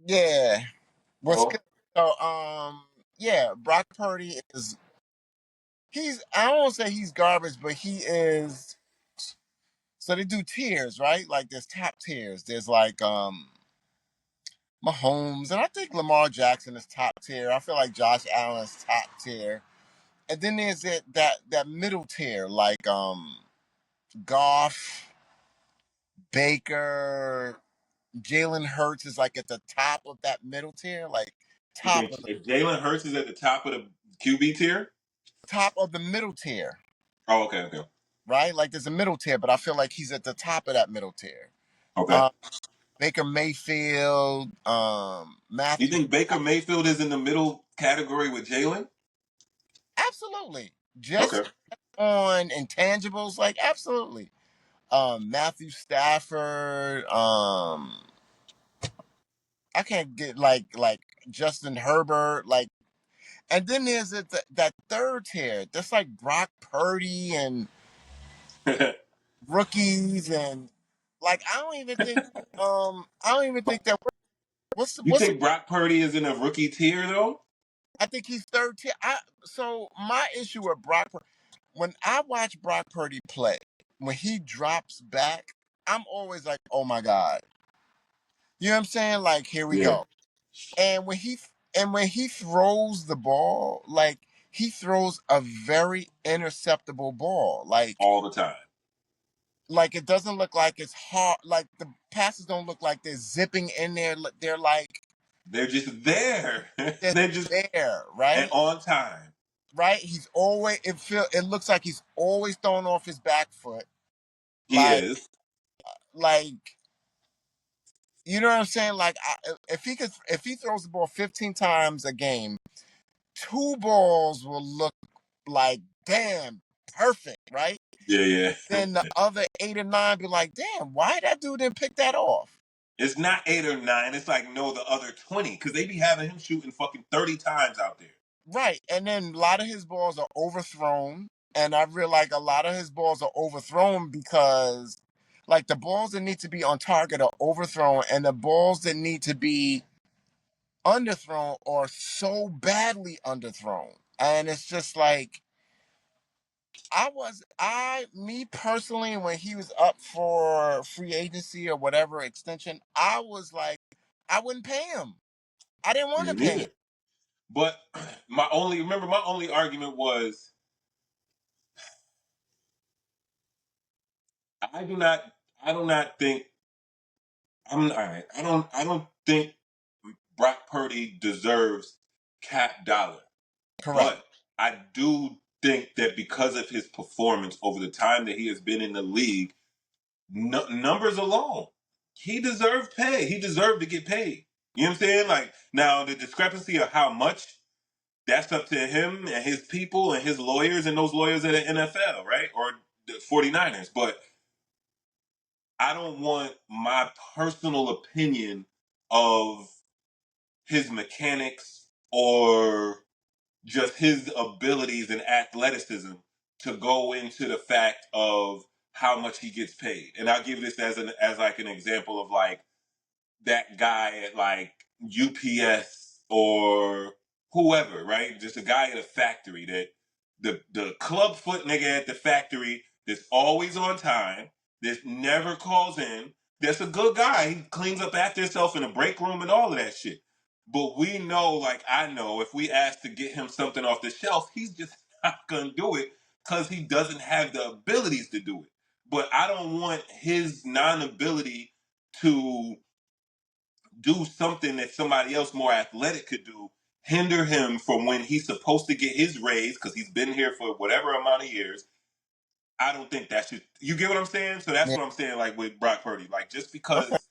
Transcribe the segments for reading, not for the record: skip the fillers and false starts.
Yeah. What's good? Oh, So, yeah, Brock Purdy is I don't want to say he's garbage, but he is. So they do tiers, right? Like there's top tiers. There's like Mahomes, and I think Lamar Jackson is top tier. I feel like Josh Allen is top tier. And then there's that middle tier, like Goff, Baker, Jalen Hurts is like at the top of that middle tier, like you top think of the if Jalen Hurts is at the top of the QB tier? middle tier, Oh, okay, okay, right? Like there's a middle tier, but I feel like he's at the top of that middle tier. okay. Um, Baker Mayfield, You Matthew, think Baker Mayfield is in the middle category with Jalen? absolutely. Okay. Just on intangibles, like absolutely. Matthew Stafford, I can't get like Justin Herbert, like, and then there's that third tier. That's like Brock Purdy and rookies and like I don't even think that You what's think Brock Purdy is in a rookie tier though? I think he's third tier. So my issue with when I watch Brock Purdy play, when he drops back, I'm always like, oh my God. You know what I'm saying? Like, here we Yeah, go. And when he throws the ball, like he throws a very interceptable ball. all the time. Like it doesn't look like it's hard. Like the passes don't look like they're zipping in there. They're like They're just there. they're They're just there, and right? on time. Right? It looks like he's always throwing off his back foot. He Like is. like you know what I'm saying? Like if he throws the ball 15 times a game, two balls will look like damn perfect, right? Yeah, yeah. Then the other 8 or 9 be like, damn, why that dude didn't pick that off? It's not 8 or 9. It's like no, the other 20 because they be having him shooting fucking 30 times out there. Right. And then a lot of his balls are overthrown. And I feel like a lot of his balls are overthrown because like the balls that need to be on target are overthrown and the balls that need to be underthrown are so badly underthrown. And it's just like me personally, when he was up for free agency or whatever extension, I was like, I wouldn't pay him. I didn't want Me to pay him. neither. But my only argument was I do not I do not think I'm all right. I don't think Brock Purdy deserves cap dollar. Correct. But I do think that because of his performance over the time that he has been in the league, numbers alone, he deserved pay. He deserved to get paid. You know what I'm saying? Like now the discrepancy of how much, that's up to him and his people and his lawyers and those lawyers at the NFL, right? Or the 49ers. But I don't want my personal opinion of his mechanics or just his abilities and athleticism to go into the fact of how much he gets paid. And I'll give this as like an example of like that guy at like UPS or whoever, right? Just a guy at a factory that the club foot nigga at the factory that's always on time, that never calls in, that's a good guy. He cleans up after himself in the break room and all of that shit. But we know, like I know, if we ask to get him something off the shelf, he's just not gonna do it because he doesn't have the abilities to do it. But I don't want his non-ability to do something that somebody else more athletic could do hinder him from when he's supposed to get his raise because he's been here for whatever amount of years. I don't think that should. You get what I'm saying? So that's Yeah. what I'm saying. Like with Brock Purdy, like just Okay. because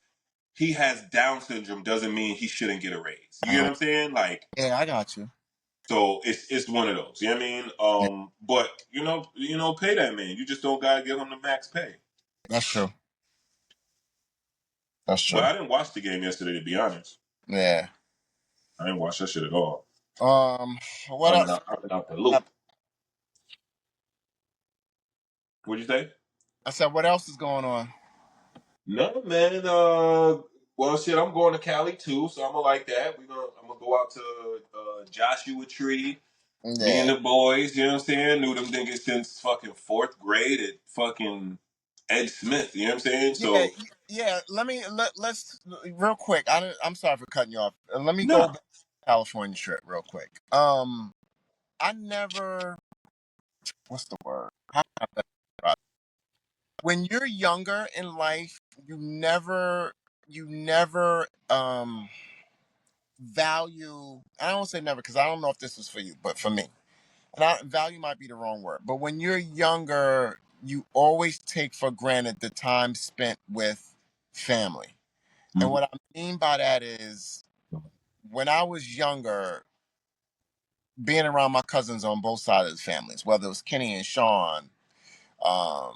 he has Down syndrome doesn't mean he shouldn't get a raise. You get Uh, what I'm saying? Like yeah, I got you. so it's one of those. You know what I mean? Yeah, But pay that man. You just don't gotta give him the max pay. that's true. That's But true. I didn't watch the game yesterday to be honest. Yeah. I didn't watch that shit at all. Um, what I've been else? out, I've been out the loop. What'd you say? I said, what else is going on? No, man. Well, shit, I'm going to Cali too, so I'm gonna like that. I'm gonna go out to Joshua Tree. Me and Yeah. the boys, you know what I'm saying? Knew them niggas since fucking fourth grade at fucking Ed Smith. You know what I'm saying? Yeah, So yeah. Let's real quick. I'm sorry for cutting you off. Let me go no, back to the California trip real quick. I never. What's the word? How can I best describe it? When you're younger in life, you never value. I don't say never because I don't know if this is for you, but for me, value might be the wrong word. But when you're younger, you always take for granted the time spent with family. And Mhm. what I mean by that is when I was younger, being around my cousins on both sides of the families, whether it was Kenny and Sean, um,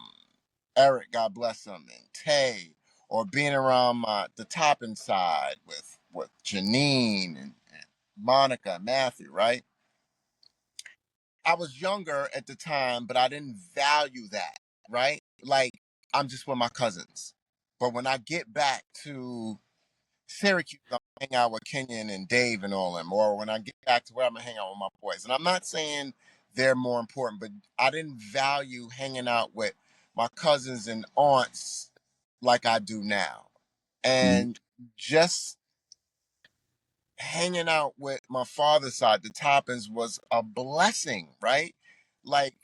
Eric, God bless him, and Tay, or being around the Toppin side with Janine and Monica, Matthew, right? I was younger at the time, but I didn't value that, right? Like I'm just with my cousins. But when I get back to Syracuse, I'm gonna hang out with Kenyon and Dave and all them, or when I get back to where I'm gonna hang out with my boys. And I'm not saying they're more important, but I didn't value hanging out with my cousins and aunts like I do now. Mhm. And just hanging out with my father's side, the Toppins, was a blessing, right? Like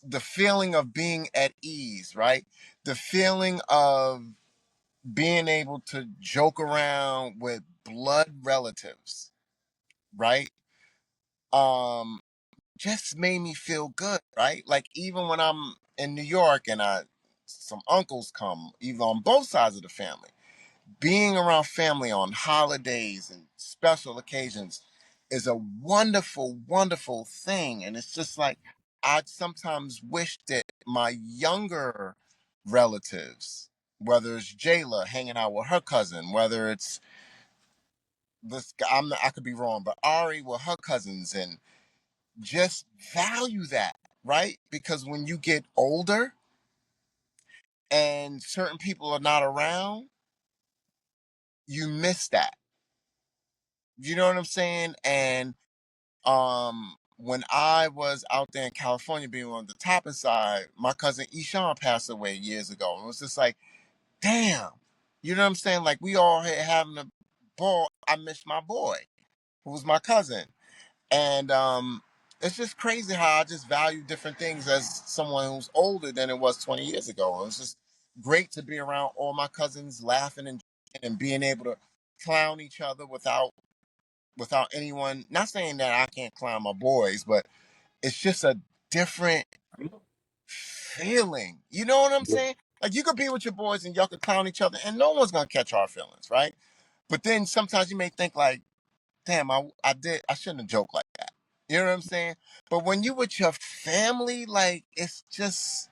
the feeling of being at ease, right? The feeling of being able to joke around with blood relatives, right? Um, just made me feel good, right? Like even when I'm in New York and some uncles come, even on both sides of the family, being around family on holidays and special occasions is a wonderful, wonderful thing. And it's just like I sometimes wish that my younger relatives, whether it's Jayla hanging out with her cousin, whether it's this guy, I could be wrong, but Ari with her cousins, and just value that, right? Because when you get older and certain people are not around, you miss that. You know what I'm saying? And when I was out there in California being on the top side, my cousin Eshawn passed away years ago. And it was just like, damn. You know what I'm saying? Like we all had having a ball. I missed my boy, who was my cousin. And it's just crazy how I just value different things as someone who's older than it was 20 years ago. It's just great to be around all my cousins laughing and being able to clown each other without anyone, not saying that I can't clown my boys, but it's just a different feeling. You know what I'm saying? Like you could be with your boys and y'all could clown each other and no one's gonna catch our feelings, right? But then sometimes you may think like, damn, I shouldn't have joked like that. You know what I'm saying? But when you with your family, like it's just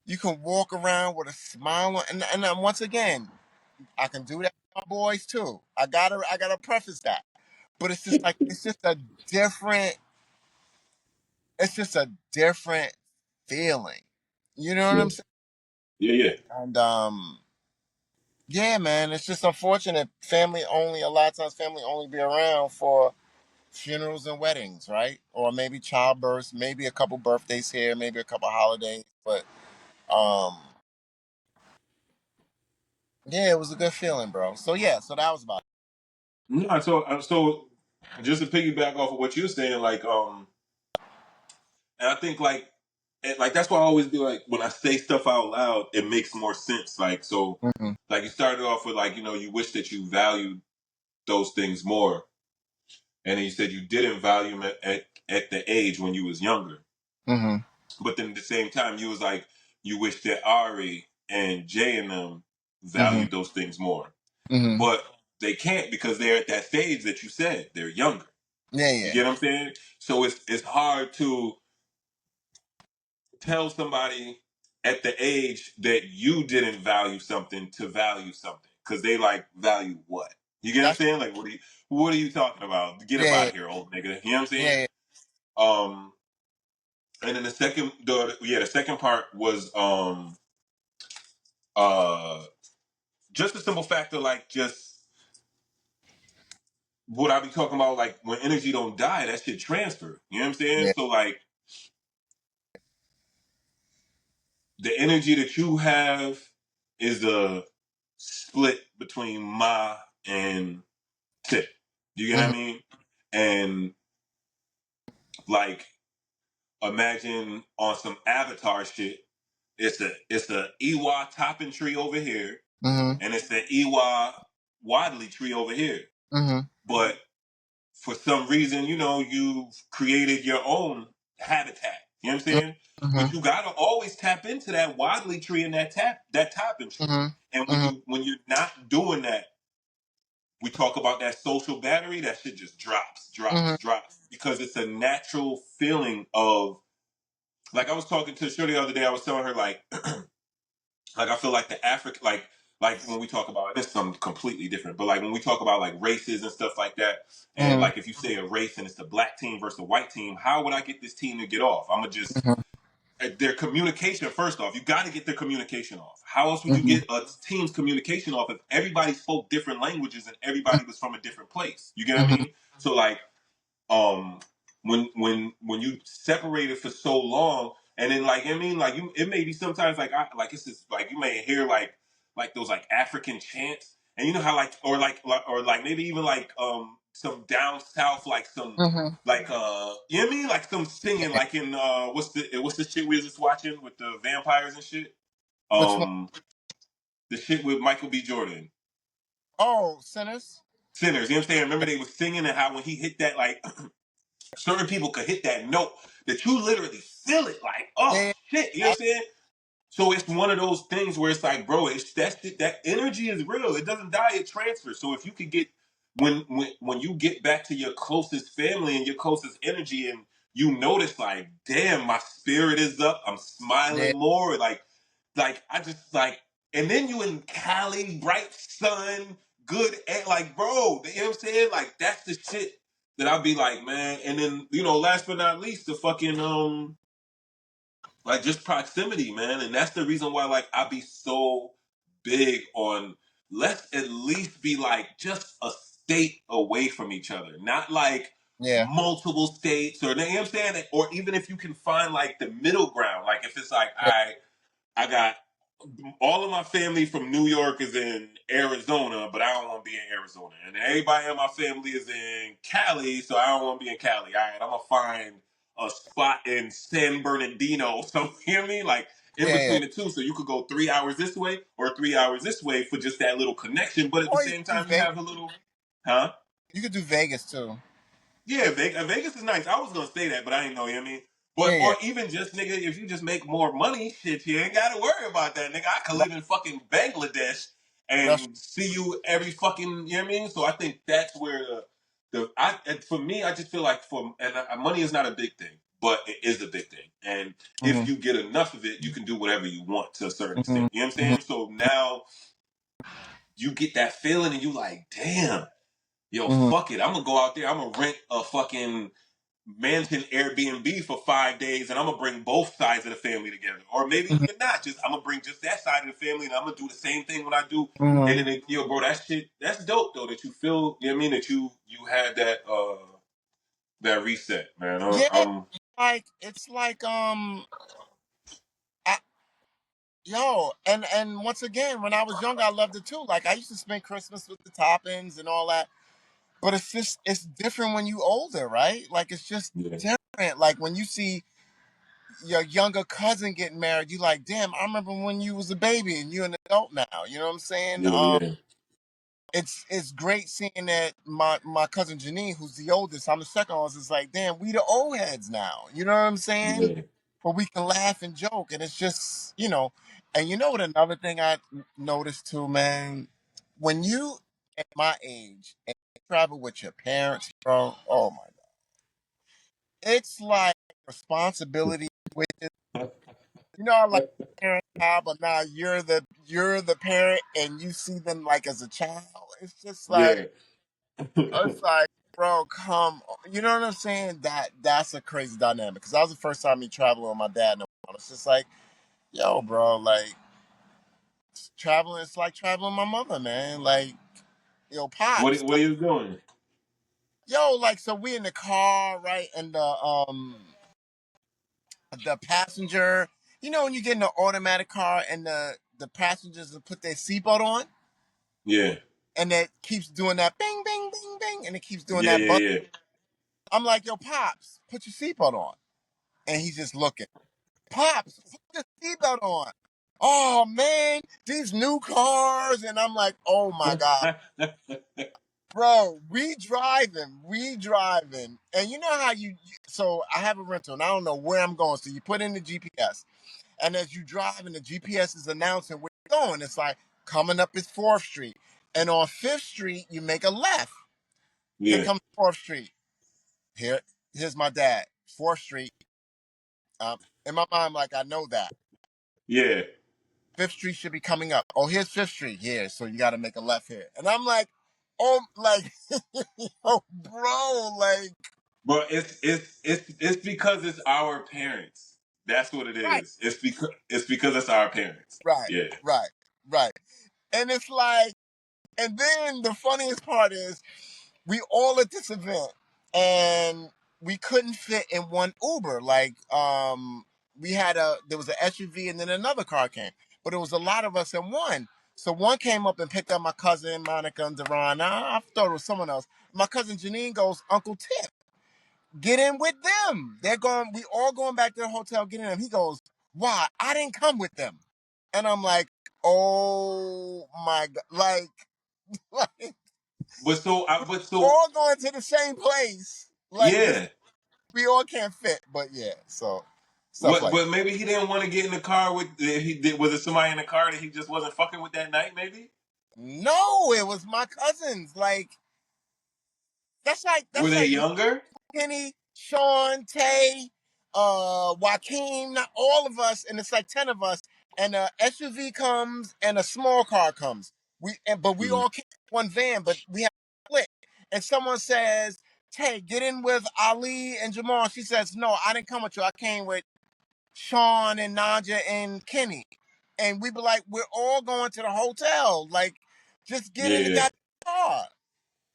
you can walk around with a smile on, and then once again, I can do that with my boys too. I gotta preface that. But it's just like different it's just a different feeling. You know what Yeah, I'm saying? yeah, yeah. And yeah, man, it's just unfortunate. A lot of times family only be around for funerals and weddings, right? Or maybe childbirths, maybe a couple birthdays here, maybe a couple holidays. But um yeah, it was a good feeling, bro. So yeah, so that was about No, so just to piggyback off of what you're saying, and I think like that's why I always be like when I say stuff out loud, it makes more sense. it. Hmm. Like you started off with like you wish that you valued those things more, and then you said you didn't value them at the age when you was younger. Hmm. But then at the same time, you was like you wish that Ari and Jay and them Hmm. valued those things more, Hmm. but they can't because they're at that stage that you said they're younger. Yeah, You yeah. get what I'm saying? So it's hard to tell somebody at the age that you didn't value something to value something because they like value what? You get what I'm That's saying? Like what are you talking about? Get up out yeah, of here, old nigga. You know what I'm saying? yeah, Um, and then the second part was uh just a simple factor, like just what I be talking about, like when energy don't die, that shit transfer. You know what I'm saying? Yeah. So like the energy that you have is the split between Ma and Tip. You get what I Mm-hmm. mean? And like imagine on some Avatar shit, it's the Iwa topping tree over here, Mm-hmm. and it's the Iwa Wadley tree over here. Mm-hmm. But for some reason, you've created your own habitat. You know what I'm saying? Mm-hmm. But you gotta always tap into that Wadley tree and that topping tree. Mm-hmm. And when Mm-hmm. you're not doing that, we talk about that social battery, that shit just drops, Mm-hmm. drops, drops. Because it's a natural feeling of, like I was talking to Shirley the other day, I was telling her like I feel like the African, like when we talk about this, is something completely different. But like when we talk about like races and stuff like that, and Mm-hmm. like if you say a race and it's the black team versus the white team, how would I get this team to get off? I'm gonna just their communication. First off, you got to get their communication off. How else would you Mm-hmm. get a team's communication off if everybody spoke different languages and everybody was from a different place? You get what I Mm-hmm. mean? So like um when you separated for so long, and then like I mean like you, it may be sometimes like it's just like you may hear like those like African chants, and you know how like or like maybe even like some down south, like some Mm-hmm. like you know what I mean, like some singing like in what's the shit we was just watching with the vampires and shit, Which one? um the shit with Michael B. Jordan, Oh, Sinners. Sinners. You know what I'm saying? Remember they was singing, and how when he hit that, like certain people could hit that note that you literally feel it, like, oh Yeah. shit, you know Yeah. what I'm saying? So it's one of those things where it's like, bro, it's that energy is real. It doesn't die, it transfers. So if you could get when you get back to your closest family and your closest energy, and you notice like, damn, my spirit is up, I'm Yeah. smiling more, like I just like, and then you in Cali, bright sun, good, like, bro, you know what I'm saying? Like that's the shit that I'll be like, man. And then last but not least, the fucking like just proximity, man. And that's the reason why like I be so big on, let's at least be like just a state away from each other, not like Yeah. multiple states, or you know what I'm saying, or even if you can find like the middle ground, like if it's like Yeah. I got all of my family from New York is in Arizona, but I don't want to be in Arizona. And everybody in my family is in Cali, so I don't want to be in Cali. All right, I'm gonna find a spot in San Bernardino. So you hear me? Like in Yeah. Yeah. between the two, so you could go 3 hours this way or 3 hours this way for just that little connection. But at the Or you same could do time, you Vegas. have a little, huh? You could do Vegas too. Yeah, Vegas is nice. I was gonna say that, but I didn't know. You know what I mean? But Yeah. Yeah. or even just nigga, if you just make more money, shit, you ain't gotta worry about that, nigga. I could That, live in fucking Bangladesh that's and see you every fucking. You know what I mean? So I think that's where and for me, I just feel like money is not a big thing, but it is a big thing. And if mm-hmm. you get enough of it, you can do whatever you want to a certain Mm-hmm. extent. You know what I'm Mm-hmm. saying? So now you get that feeling, and you like, damn, yo, Mm-hmm. fuck it, I'm gonna go out there, I'm gonna rent a fucking mansion Airbnb for 5 days, and I'm gonna bring both sides of the family together, or maybe Mm-hmm. even not. Just I'm gonna bring just that side of the family, and I'm gonna do the same thing when I do. And Mm-hmm. then bro, that shit, that's dope though. That you feel, you know what I mean? That you had that reset, man. Yeah. Like it's like I, yo, and once again, when I was young, I loved it too. Like I used to spend Christmas with the toppings and all that. But it's different when you older, right? Like it's just Yeah, different. Like when you see your younger cousin getting married, you like, damn, I remember when you was a baby and you're an adult now. You know what I'm saying? yeah, yeah, It's great seeing that my cousin Janine, who's the oldest, I'm the second oldest, is like, damn, we the old heads now. You know what I'm saying? yeah, But we can laugh and joke, and it's just, and you know what? Another thing I noticed too, man, when you at my age and you travel with your parents, bro, oh my god, it's like responsibility. With it. You know, how, like parent child, but now you're the parent, and you see them like as a child. It's just like yeah. it's like, bro, come. You know what I'm saying? That's a crazy dynamic because that was the first time me traveling with my dad. And it's just like, yo, bro, like traveling. It's like traveling with my mother, man. Like, yo, pops. What are you doing? Yo, like, so we in the car, right? And the passenger, you know, when you get in the automatic car and the passengers will put their seatbelt on, Yeah, and it keeps doing that bing, bing, bing, bing, and it keeps doing yeah, that buzz. yeah, I'm like, yo, pops, put your seatbelt on, and he's just looking. Pops, put your seatbelt on. Oh man, these new cars, and I'm like, oh my god, yeah. bro, we driving, and you know how so I have a rental, and I don't know where I'm going, so you put in the GPS, and as you drive, and the GPS is announcing where you're going, it's like coming up is 4th Street, and on 5th Street you make a left. Here Yeah, comes 4th Street. Here's my dad, 4th Street. In my mind, like I know that. yeah. 5th Street should be coming up. Oh, here's 5th Street. Yeah, so you got to make a left here. And I'm like, oh, like, oh, bro, like, But it's because it's our parents. That's what it right, is. It's because it's our parents. right, Yeah, right, right. And it's like, and then the funniest part is we all at this event and we couldn't fit in one Uber. Like, there was an SUV and then another car came, but it was a lot of us in one. So one came up and picked up my cousin Monica and Deron. I thought it was someone else. My cousin Janine goes, Uncle Tip, get in with them. They're going. We all going back to the hotel. Getting them. He goes, why? I didn't come with them. And I'm like, oh my god, like, like but we're so all going to the same place. Like just yeah. we all can't fit. But yeah, so stuff What? like But maybe he didn't want to get in the car with. He did. Was it somebody in the car that he just wasn't fucking with that night? Maybe. no, it was my cousins. Like Were that's they like younger? Kenny, Sean, Tay, Joaquin, not all of us, and it's like 10 of us, and a SUV comes and a small car comes. But we Mhm. all came in one van, but we have to split. And someone says, Tay, get in with Ali and Jamal. She says, no, I didn't come with you. I came with Sean and Naja and Kenny. And we be like, we're all going to the hotel. Like, just get in the Yeah, goddamn car.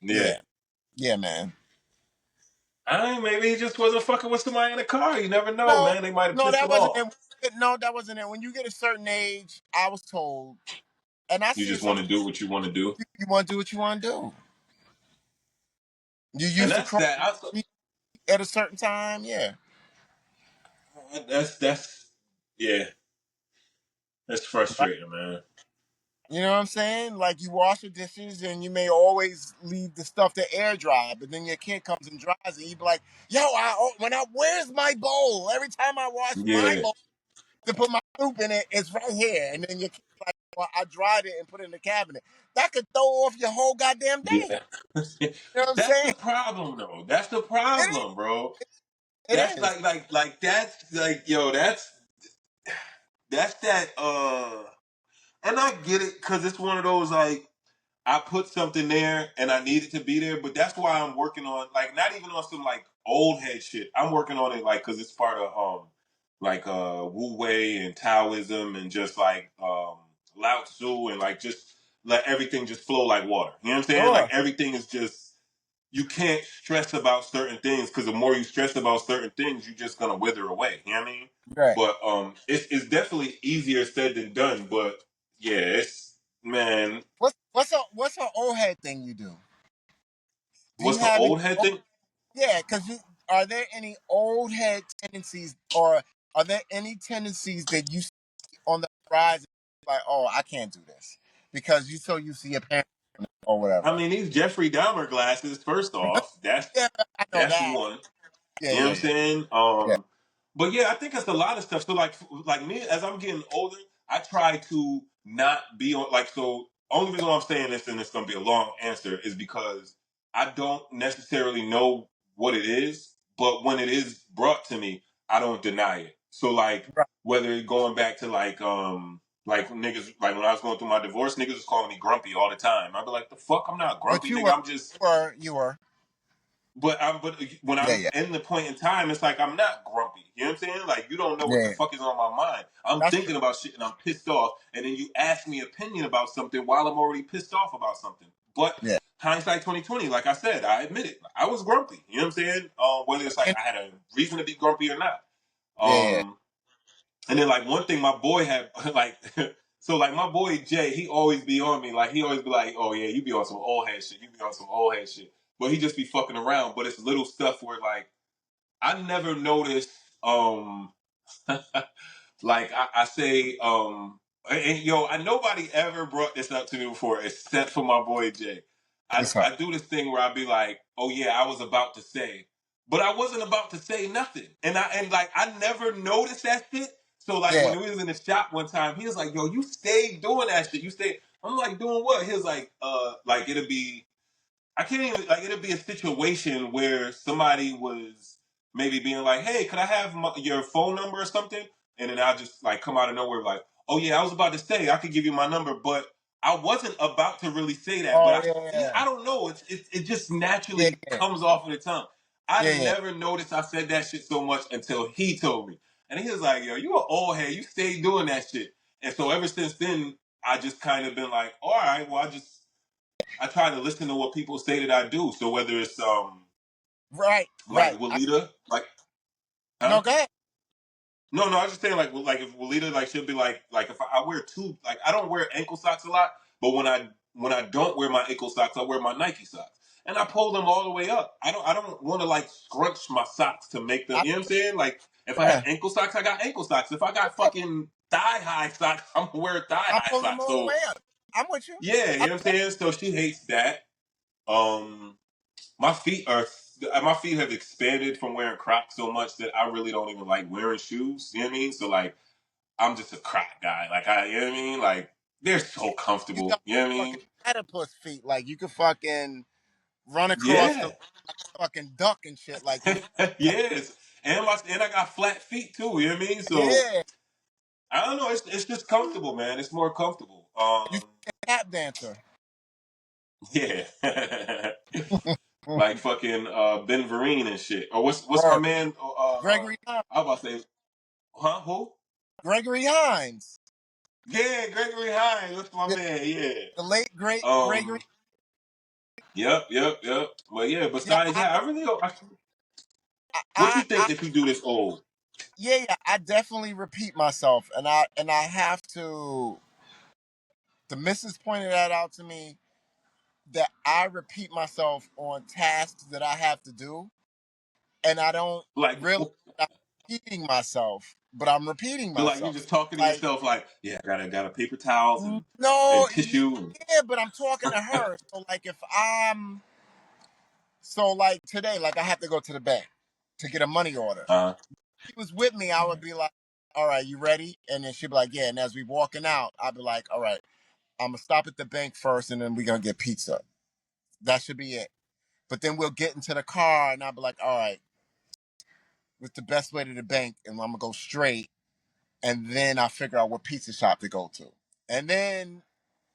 yeah. Yeah. Yeah, man. I mean, maybe he just wasn't fucking with somebody in the car. You never know, No, man. They might have no, pissed that him wasn't off. it. No, that wasn't it. When you get a certain age, I was told, and I You see it just want to sometimes. do what you want to do, You want to do what you want to do. You and used to that's cross that. the street at a certain time, yeah. That's yeah. That's Right. frustrating, man. You know what I'm saying? Like you wash your dishes, and you may always leave the stuff to air dry, but then your kid comes and dries it. You be like, "Yo, where's my bowl? Every time I wash my Yeah, bowl to put my soup in it, it's right here." And then your kid's like, "Well, I dried it and put it in the cabinet." That could throw off your whole goddamn day. yeah. You know what I'm That's the saying? problem, though. That's the It is. problem, bro. It That's is. like that's like yo. That's that. And I get it because it's one of those like I put something there and I need it to be there, but that's why I'm working on like not even on some like old head shit. I'm working on it like because it's part of like Wu Wei and Taoism and just like Lao Tzu and like just let everything just flow like water. You know what I'm saying? Like Sure. everything is just you can't stress about certain things because the more you stress about certain things, you're just gonna wither away. You know what I mean? Right. But it's definitely easier said than done. But yeah, it's man. What's a old head thing you do? Do you What's the have any? old head thing? Yeah, because are there any old head tendencies, or are there any tendencies that you see on the horizon? Like, oh, I can't do this because you see your parents or I whatever. mean, these Jeffrey Dahmer glasses. First off, Yeah, I know that's that. one. Yeah, You know what yeah, I'm yeah, saying? yeah. But yeah, I think it's a lot of stuff. So like me, as I'm getting older, I try to not be on like so. Only reason why I'm saying this and it's gonna be a long answer is because I don't necessarily know what it is, but when it is brought to me, I don't deny it. So like Right. whether going back to like niggas like when I was going through my divorce, niggas was calling me grumpy all the time. I'd be like, the fuck, I'm not But grumpy, nigga. I'm just you were. but when Yeah, I'm yeah, in the point in time, it's like I'm not grumpy. You know what I'm saying? Like you don't know what the yeah. fuck is on my mind. I'm That's true. thinking about shit and I'm pissed off, and then you ask me opinion about something while I'm already pissed off about something. But Yeah, hindsight 2020, like I said, I admit it. I was grumpy. You know what I'm saying? Whether it's like and, I had a reason to be grumpy or not. yeah, yeah. Um, and then like one thing my boy had like so like my boy Jay, he always be on me. Like he always be like, oh yeah, you be on some old head shit. You be on some old head shit. But he just be fucking around. But it's little stuff where like I never noticed like I say and yo, nobody ever brought this up to me before except for my boy Jay. What's up? I do this thing where I be like, oh yeah, I was about to say, but I wasn't about to say nothing. And like I never noticed that shit. So like Yeah. when we was in the shop one time, he was like, yo, you stayed doing that shit. You stayed. I'm like, doing what? He was like it'll be I can't even like it'll be a situation where somebody was maybe being like, "Hey, could I have your phone number or something?" And then I'll just like come out of nowhere like, "Oh yeah, I was about to say I could give you my number, but I wasn't about to really say that." But Oh yeah, I don't know. It just yeah, naturally yeah, comes off of the tongue. I yeah, yeah. never noticed I said that shit so much until he told me, and he was like, "Yo, you an old head. You stayed doing that shit." And so ever since then, I just kind of been like, "All right, well, I try to listen to what people say that I do. So whether it's Right, like right. Walida, like No, huh? go ahead. No, I was just saying like if Walida like she'll be like if I wear two like I don't wear ankle socks a lot, but when I don't wear my ankle socks, I wear my Nike socks. And I pull them all the way up. I don't want to like scrunch my socks to make them, I, you know what I'm saying? Like if I have yeah, ankle socks, I got ankle socks. If I got yeah. fucking thigh high socks, I'm gonna wear thigh I high pull them socks. all the So way up. I'm with you. yeah, you I, know what I'm saying? So she hates that. Um my feet are my feet have expanded from wearing Crocs so much that I really don't even like wearing shoes. You know what I mean? So like I'm just a Croc guy. Like you know what I mean? Like they're so you got comfortable. You know what I fucking mean? platypus feet. Like you could fucking run across the Yeah. fucking duck and shit. Like you, Yes. And I got flat feet too. You know what I mean? So yeah. I don't know. It's just comfortable, man. It's more comfortable. You a tap dancer. Yeah. Like fucking Ben Vereen and shit. Or what's my Or man? Gregory Hines. I was about to say, huh? Who? Gregory Hines. Yeah, Gregory Hines. That's my The, man. Yeah. the late great Gregory. Um. Yep. Well, yeah. Yeah, Besides that, I really don't. What you I think if you do this old? yeah, yeah, I definitely repeat myself, and I have to. The missus pointed that out to me that I repeat myself on tasks that I have to do, and I don't Like, realize that I'm repeating myself, but I'm repeating so like you myself. just talking to Like, yourself, like, yeah, I got a paper towels no, and tissue. And, yeah, but I'm talking to her. So like, if I'm so like today, like I have to go to the bank to get a money order. uh, If she was with me, I would be like, "All right, you ready?" And then she'd be like, "Yeah." And as we walking out, I'd be like, "All right, I'm gonna stop at the bank first, and then we're gonna get pizza. That should be it." But then we'll get into the car, and I'll be like, "All right, what's the best way to the bank?" And I'm gonna go straight, and then I figure out what pizza shop to go to, and then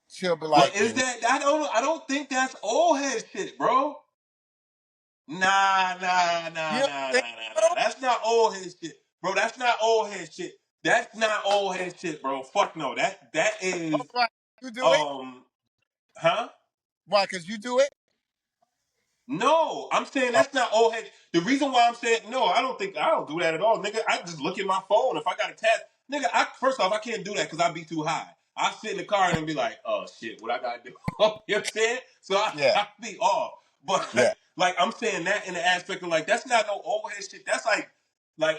she'll be but like, is that I don't think that's old head shit, bro. "You don't think Nah. so?" That's not old head shit, bro. That's not old head shit. That's not old head shit, bro. Fuck no. That Oh, is right. You do it? um, huh? Why? Because you do it? No, I'm saying Oh, that's not old head. The reason why I'm saying no, I don't do that at all, nigga. I just look at my phone. If I got a task, nigga, first off, I can't do that because I be too high. I sit in the car and be like, oh shit, what I gotta do? You know what I'm saying? So yeah, I be off. But yeah. like I'm saying that in the aspect of like that's not no old head shit. That's like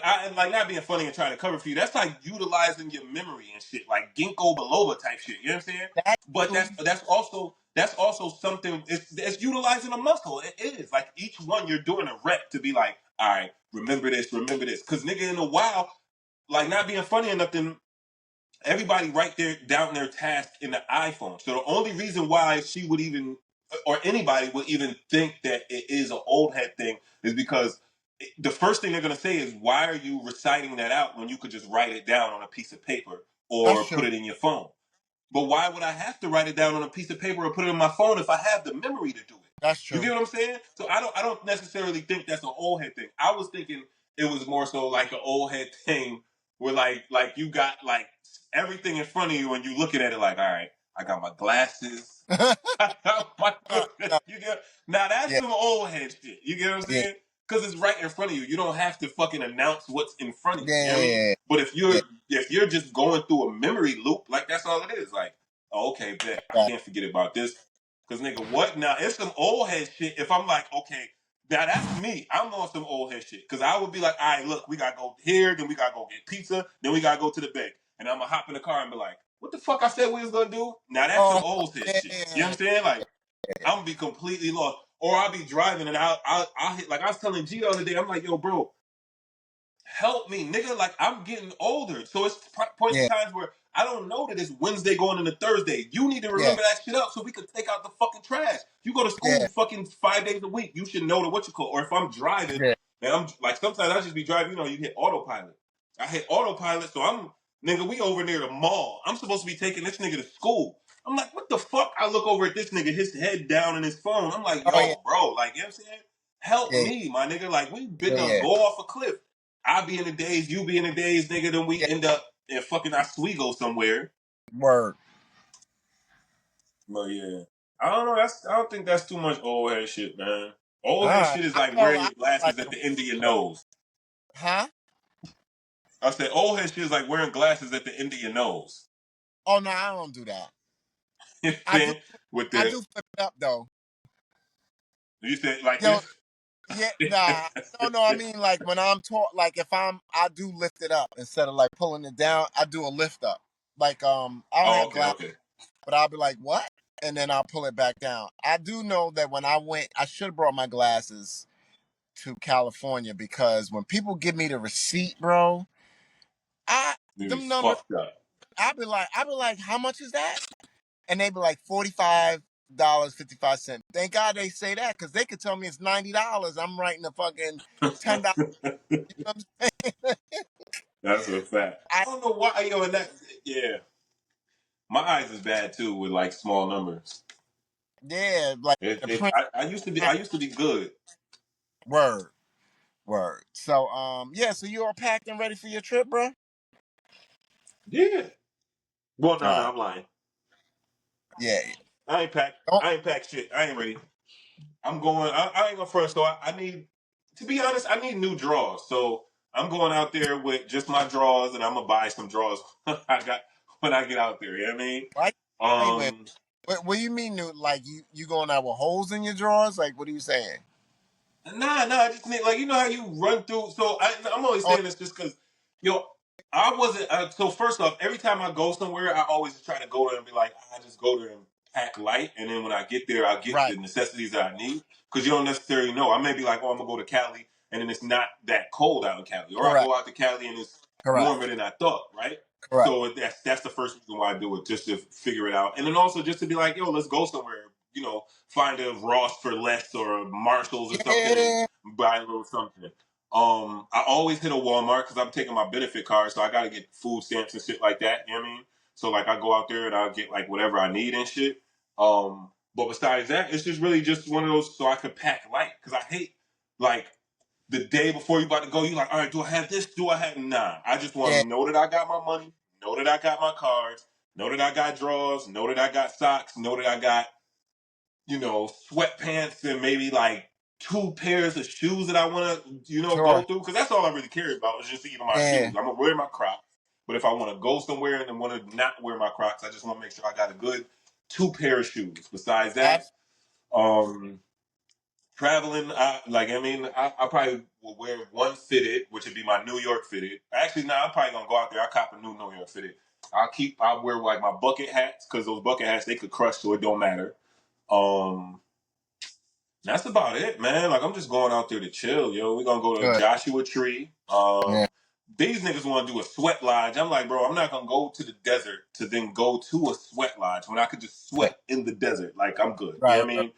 I like not being funny and trying to cover for you. That's like utilizing your memory and shit, like ginkgo biloba type shit. You know what I'm saying? That But too. that's also something. It's utilizing a muscle. It is like each one you're doing a rep to be like, all right, remember this, remember this. Because nigga, in a while, like not being funny or nothing, everybody write their down their task in the iPhone. So the only reason why she would even or anybody would even think that it is an old head thing is because the first thing they're gonna say is, why are you reciting that out when you could just write it down on a piece of paper That's or true. put it in your phone? But why would I have to write it down on a piece of paper or put it in my phone if I have the memory to do it? That's You get true. what I'm saying? So I don't necessarily think that's an old head thing. I was thinking it was more so like an old head thing where like you got like everything in front of you and you looking at it like, all right, I got my glasses. I got my No, no, you get now that's yeah, some old head shit. You get what I'm yeah, saying? Because it's right in front of you. You don't have to fucking announce what's in front of you. You know what I mean? yeah, But if yeah. you're just going through a memory loop, like that's all it is. Like, oh, okay, bet I Right. can't forget about this. Cause nigga, what now? It's some old head shit. If I'm like, okay, now that's me. I'm on some old head shit. Cause I would be like, all right, look, we gotta go here, then we gotta go get pizza, then we gotta go to the bank. And I'm gonna hop in the car and be like, what the fuck I said we was gonna do? Now that's some Oh, old head shit. You know what yeah, I'm saying? Like, I'm gonna be completely lost. Or I'll be driving and I'll hit, like I was telling G the other day, I'm like, yo, bro, help me, nigga. Like I'm getting older, so it's points in yeah, times where I don't know that it's Wednesday going into Thursday. You need to yeah, remember that shit up so we can take out the fucking trash. You go to school yeah, fucking 5 days a week. You should know the what you call. Or if I'm driving, yeah. and I'm like sometimes I just be driving. You know, you hit autopilot. I hit autopilot, so I'm nigga. We over near the mall. I'm supposed to be taking this nigga to school. I'm like, what the fuck? I look over at this nigga, his head down in his phone. I'm like, Oh yeah, yo, bro, like you know what I'm saying? Help yeah, me, my nigga. Like we been to yeah, go off a cliff. I be in the days, you be in the days, nigga. Then we yeah. end up in fucking Oswego somewhere. Word. But yeah, I don't know. I don't think that's too much old head shit, man. Old head Ah, shit is I like felt, wearing I your felt like, glasses at the end of your nose. huh? I said old head shit is like wearing glasses at the end of your nose. Oh no, I don't do that. You know I what I'm do, saying? With I the do flip it up though. you said like Yo, this. yeah, nah, no, no. I mean, like when I'm taught, like if I do lift it up instead of like pulling it down. I do a lift up. Like I don't Oh, have okay, glass, okay. but I'll be like, what? And then I'll pull it back down. I do know that when I went, I should have brought my glasses to California because when people give me the receipt, bro, I You be them numbers. fucked up. I be like, how much is that? And they be like $45, 55 cents. Thank God they say that because they could tell me it's $90. I'm writing a fucking $10. You know what I'm saying? That's a fact. I I don't know why, yo, and that yeah. My eyes is bad too with like small numbers. yeah, like the print. I used to be good. Word, word. So yeah. So you all packed and ready for your trip, bro? Yeah. Well, All no, no, right. I'm lying. Yeah. I ain't packed. Don't. I ain't packed shit. I ain't ready. I'm going. I ain't going first. So I need, to be honest, I need new drawers. So I'm going out there with just my drawers, and I'm gonna buy some drawers I got when I get out there. You know what I mean? Why? Wait. Um, What do you mean? Like you going out with holes in your drawers? Like what are you saying? Nah. I just need like you know how you run through. So I'm only Oh, saying this just because yo, I wasn't. So first off, every time I go somewhere, I always try to go there and be like, I just go there and pack light, and then when I get there, I get right. the necessities that I need because you don't necessarily know. I may be like, oh, I'm gonna go to Cali, and then it's not that cold out in Cali, or I Correct. go out to Cali and it's Correct. warmer than I thought, right? Correct. So that's the first reason why I do it, just to figure it out, and then also just to be like, yo, let's go somewhere. You know, find a Ross for less or a Marshalls or something and Yeah. buy a little something. I always hit a Walmart because I'm taking my benefit card, so I got to get food stamps and shit like that. You know what I mean? So like I go out there and I'll get like whatever I need and shit. But besides that, it's just really just one of those so I could pack light because I hate like the day before you about to go. You like, all right, do I have this? Do I have nah? I just want Yeah. to know that I got my money, know that I got my cards, know that I got drawers, know that I got socks, know that I got sweatpants and maybe like two pairs of shoes that I want to, go Sure. through. Because that's all I really care about is just either my Yeah. shoes. I'm going to wear my Crocs. But if I want to go somewhere and want to not wear my Crocs, I just want to make sure I got a good two pair of shoes. Besides that, Abs- um, traveling, I probably will wear one fitted, which would be my New York fitted. Actually, no, I'm probably going to go out there. I'll cop a new New York fitted. I'll wear like my bucket hats because those bucket hats, they could crush, so it don't matter. Um, that's about it, man. Like I'm just going out there to chill, yo. We're gonna go to Good. Joshua Tree. Yeah. These niggas want to do a sweat lodge. I'm like, bro, I'm not gonna go to the desert to then go to a sweat lodge when I could just Yeah. sweat in the desert. Like I'm good. You know Right. what I Right. mean?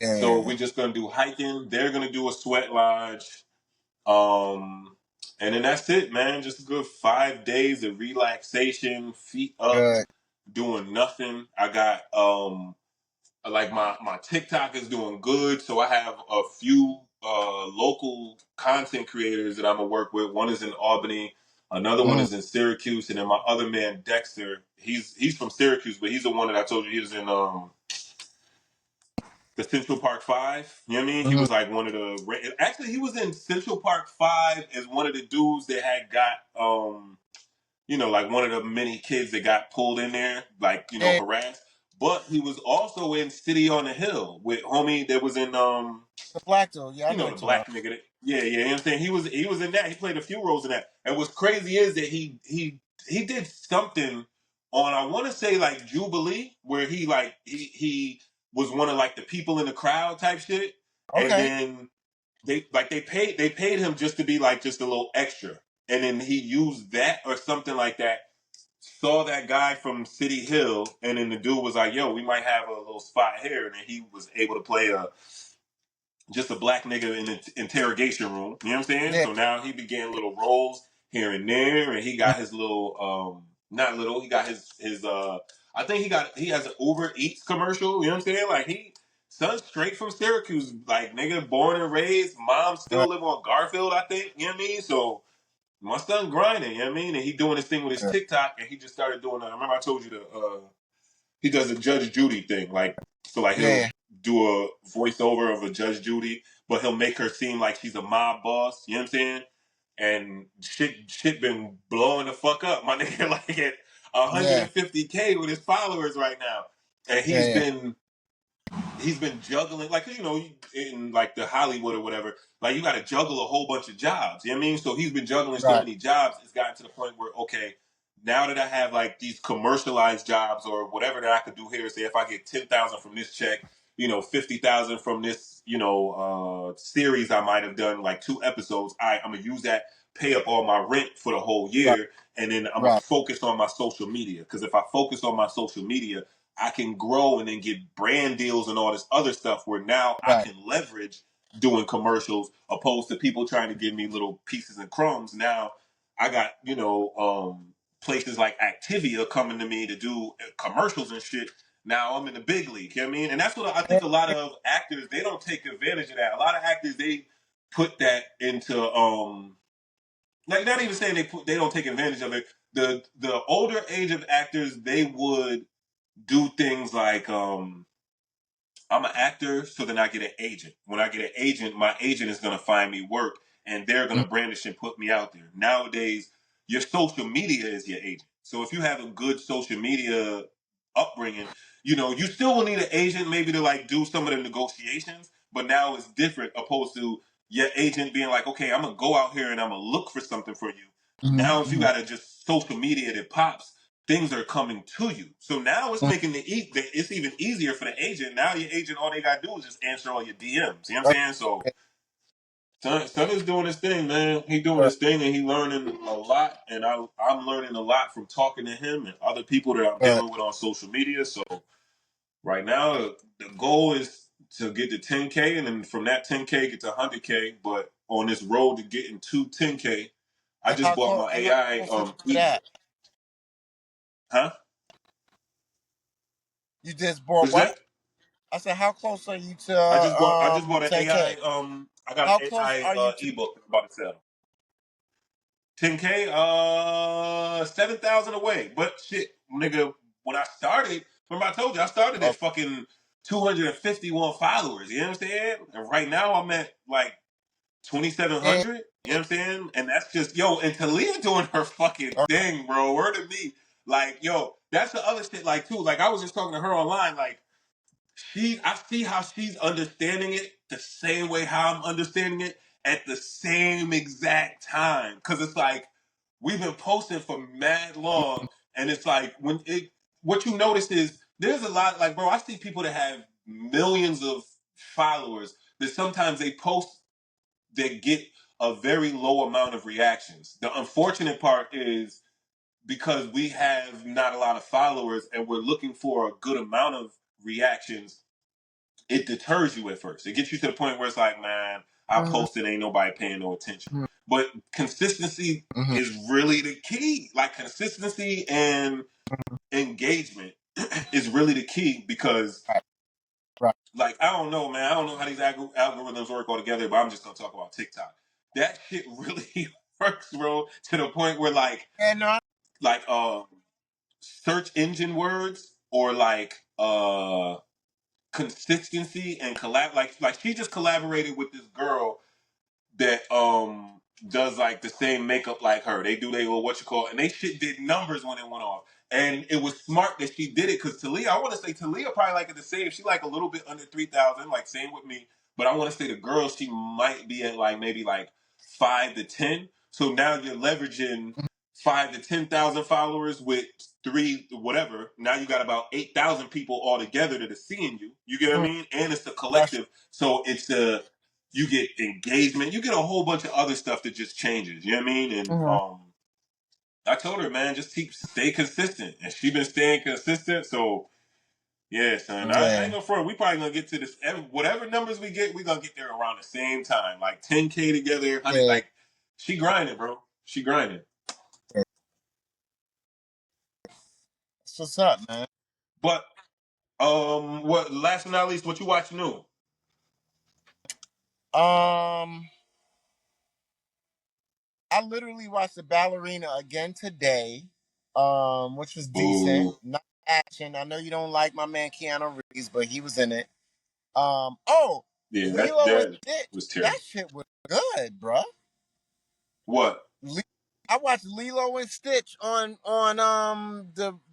So Yeah. we're just gonna do hiking. They're gonna do a sweat lodge. Um, and then that's it, man. Just a good 5 days of relaxation, feet up, Good. doing nothing. I got like my TikTok is doing good, so I have a few local content creators that I'm gonna work with. One is in Albany, another one Mm, is in Syracuse, and then my other man Dexter. He's from Syracuse, but he's the one that I told you he was in the Central Park Five. You know what I mean? He mm, was like one of the actually he was in Central Park Five as one of the dudes that had got like one of the many kids that got pulled in there, like, yeah, harassed. But he was also in City on the Hill with homie that was in the black dude. Yeah, I know the what you're talking about. black nigga that, yeah, you know what I'm saying? He was in that. He played a few roles in that. And what's crazy is that he did something on, I wanna say, like Jubilee, where he was one of like the people in the crowd type shit. And Okay, then they paid him just to be like just a little extra. And then he used that or something like that, saw that guy from City Hill, and then the dude was like, "Yo, we might have a little spot here," and then he was able to play just a black nigga in the interrogation room. You know what I'm saying? yeah, So now he began little roles here and there, and he mm, got his little not little, he got his I think he has an Uber Eats commercial. You know what I'm saying? Like son's straight from Syracuse, like nigga born and raised. Mom still right, live on Garfield, I think. You know what I mean? So my son grinding, you know what I mean? And he doing his thing with his yeah, TikTok, and he just started doing. I remember I told you he does a Judge Judy thing, like he'll yeah, do a voiceover of a Judge Judy, but he'll make her seem like she's a mob boss. You know what I'm saying? And shit been blowing the fuck up, my nigga. Like at yeah, 150K with his followers right now, and yeah, yeah. he's been juggling, like, in like the Hollywood or whatever, like you got to juggle a whole bunch of jobs. You know what I mean? So he's been juggling so Right, many jobs, it's gotten to the point where, okay, now that I have like these commercialized jobs or whatever that I could do here, say if I get 10,000 from this check, 50,000 from this, series I might have done like 2 episodes. I'm gonna use that, pay up all my rent for the whole right, year, and then I'm gonna right, focus on my social media. Because if I focus on my social media, I can grow and then get brand deals and all this other stuff where now I right, can leverage doing commercials opposed to people trying to give me little pieces and crumbs. Now I got, places like Activia coming to me to do commercials and shit. Now I'm in the big league, you know what I mean? And that's what I yeah, think a lot of actors, they don't take advantage of that. A lot of actors, they put that into, like, not even saying they don't take advantage of it. The older age of actors, they would do things like I'm an actor, so then I get an agent. When I get an agent, my agent is gonna find me work, and they're mm, gonna brandish and put me out there. Nowadays, your social media is your agent. So if you have a good social media upbringing, you still will need an agent maybe to like do some of the negotiations. But now it's different, opposed to your agent being like, okay, I'm gonna go out here and I'm gonna look for something for you. mhm, Now, if you mhm, got to just social media that pops, things are coming to you. So now it's mm, making it's even easier for the agent. Now your agent, all they gotta do is just answer all your DMs. You know what I'm saying? So okay, son is doing his thing, man. He doing right, his thing, and he learning a lot. And I'm learning a lot from talking to him and other people that I'm right. dealing with on social media. So right now, the goal is to get to 10K, and then from that 10K get to 100K. But on this road to getting to 10K, I And just how bought close? my And how AI close are you to ebook. that? Huh? You just bought What's what? that? I said, how close are you to I just bought an 10K? AI I got How an close AI are you to? ebook I'm about to sell. 10K 7,000 away. But shit, nigga, when I started, remember I told you I started at Okay, fucking 251 followers, you know what I'm saying? And right now I'm at like yeah, 2,700, you know what I'm saying? And that's just, yo, and Talia doing her fucking okay, thing, bro. Word to me. Like, yo, that's the other shit, like, too. Like, I was just talking to her online, like, I see how she's understanding it the same way how I'm understanding it at the same exact time. Cause it's like we've been posting for mad long, and it's like what you notice is there's a lot, like, bro, I see people that have millions of followers that sometimes they post that get a very low amount of reactions. The unfortunate part is because we have not a lot of followers and we're looking for a good amount of reactions, it deters you at first. It gets you to the point where it's like, man, I mhm, posted, ain't nobody paying no attention. mhm, But consistency mhm, is really the key. Like consistency and engagement is really the key because right, Right. Like, I don't know, man. I don't know how these algorithms work all together, but I'm just gonna talk about TikTok. That shit really works, bro, to the point where And no, like search engine words or like consistency and collab like she just collaborated with this girl that does like the same makeup like her. They do they or what you call it, and they shit did numbers when it went off. And it was smart that she did it because Talia, I want to say Talia probably like it the same. She like a little bit under 3,000, like same with me. But I want to say the girl, she might be at like maybe like 5 to 10. So now you're leveraging 5 to 10,000 followers with three whatever. Now you got about 8,000 people all together that are seeing you. You get what I mm, mean? And it's a that's collective. So it's a you get engagement, you get a whole bunch of other stuff that just changes. You know what I mean? And mhm. I told her, man, just stay consistent, and she been staying consistent. So yeah, son, I Yeah, ain't gonna front. We probably gonna get to this. Whatever numbers we get, we gonna get there around the same time, like 10K together, 100. yeah. Like she grinding, bro. She grinding. That's what's up, man. But what? Last but not least, what you watch new? Um, I literally watched the Ballerina again today, which was decent. Ooh, Not action. I know you don't like my man Keanu Reeves, but he was in it. Oh, yeah, Lilo and that Stitch. was That terrible. shit was good, bruh. What? Le- I watched Lilo and Stitch on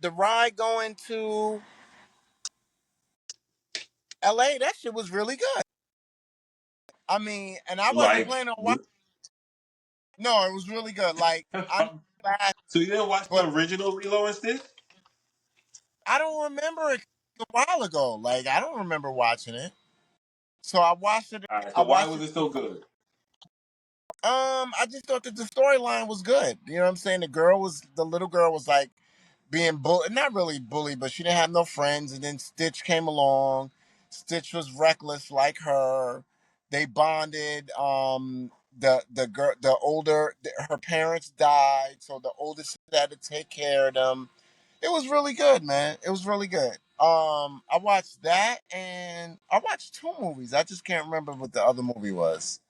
the ride going to LA. That shit was really good. I mean, and I wasn't Like, planning on watching. No, it was really good. Like I laughed, so you didn't watch but the original Lilo and Stitch? I don't remember it a while ago. Like I don't remember watching it. So I watched it. All right. I So why watched was it. it so good? I just thought that the storyline was good. You know what I'm saying? The little girl was like being bullied, not really bullied, but she didn't have no friends. And then Stitch came along. Stitch was reckless like her. They bonded. The girl, her parents died, so the oldest sister had to take care of them. It was really good, man. It was really good. I watched that, and I watched two movies. I just can't remember what the other movie was.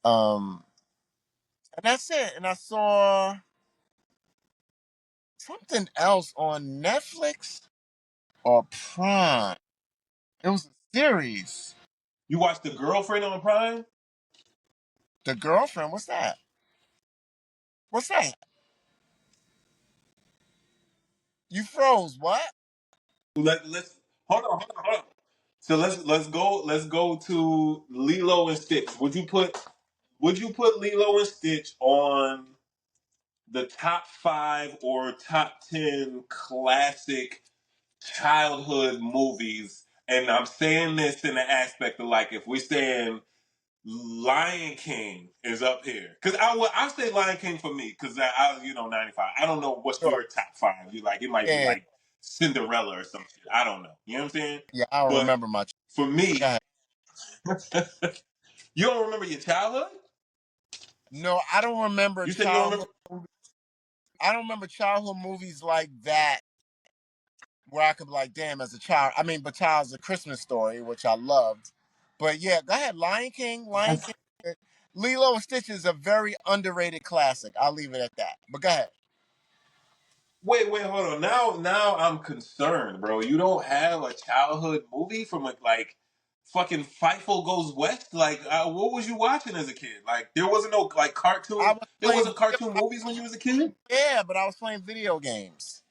Um, and that's it. And I saw something else on Netflix or Prime. It was a series. You watched The Girlfriend on Prime? The Girlfriend. What's that? What's that? You froze. What? Let's hold on. So let's go to Lilo and Stitch. Would you put Lilo and Stitch on the top 5 or top 10 classic childhood movies? And I'm saying this in the aspect of like if we're saying Lion King is up here because I say Lion King for me because I 95. I don't know what's Sure. your top 5. You like it might be Yeah, like Cinderella or some shit. I don't know. You know what I'm saying? yeah. I don't But remember much. for But go me, ahead. you don't remember your childhood. No, I don't remember You said you don't childhood. remember. I don't remember childhood movies like that where I could be like, damn, as a child. I mean, but Child's a Christmas Story, which I loved. But yeah, go ahead. Lion King. Lion King. Lilo and Stitch is a very underrated classic. I'll leave it at that. But go ahead. Wait, hold on. Now I'm concerned, bro. You don't have a childhood movie from like fucking Fightful Goes West. Like, what was you watching as a kid? Like, there wasn't no like I cartoon. was There playing wasn't video. cartoon movies when you was a kid. Yeah, but I was playing video games.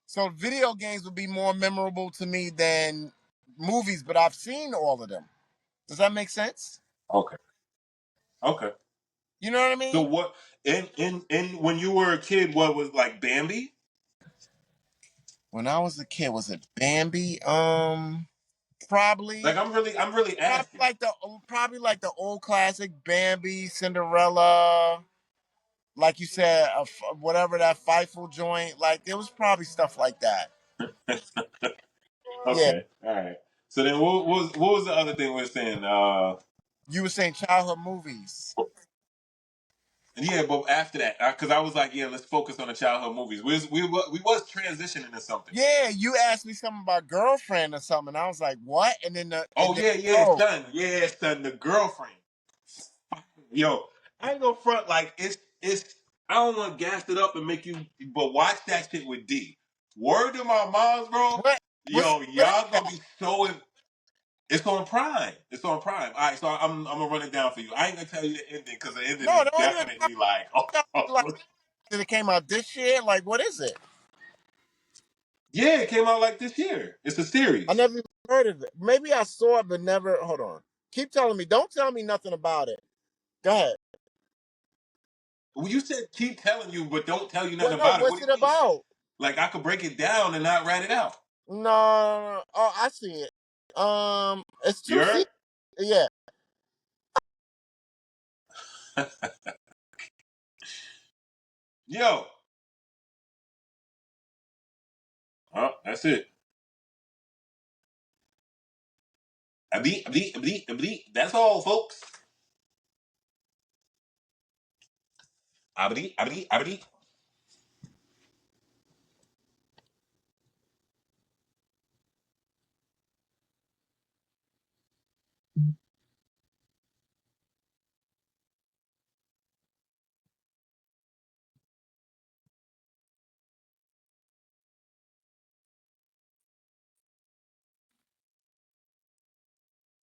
So video games would be more memorable to me than movies, but I've seen all of them. Does that make sense? Okay. Okay. You know what I So mean? what in when you were a kid, what was like Bambi? When I was a kid, was it Bambi? Like Probably, I'm really probably asking. like the probably like the old classic Bambi, Cinderella, like you said, whatever that Fightful joint. Like there was probably stuff like that. Yeah, Okay. All right. So then what was the other thing we are saying? you were saying childhood movies. Yeah, but after that, because I was like, yeah, let's focus on the childhood movies. We was transitioning to something. Yeah, you asked me something about girlfriend or something. And I was like, what? Oh And then yeah, yeah, oh, son, yeah, son, the girlfriend. Yo, I ain't gonna front like it's. I don't want to gas it up and make you, but watch that shit with D. Word to my moms, bro. what? Yo, What is y'all gonna that? be so. It's on Prime. It's on Prime. All right, so I'm gonna run it down for you. I ain't gonna tell you the ending because the ending No, is don't even definitely like, tell me like oh. that it came out this year. Like, what is it? Yeah, it came out like this year. It's a I series. never even heard of it. Maybe I saw it, but never. Hold on. Keep telling me. Don't tell me nothing about it. Go ahead. Well, you said keep telling you, but don't tell you nothing What? No. about it. What What's do it you mean? about? Like I could break it down and not write it out. No, no, no. Oh, I see it. It's You two heard? seasons. Yeah. Yo. Oh, that's it. That's all, folks.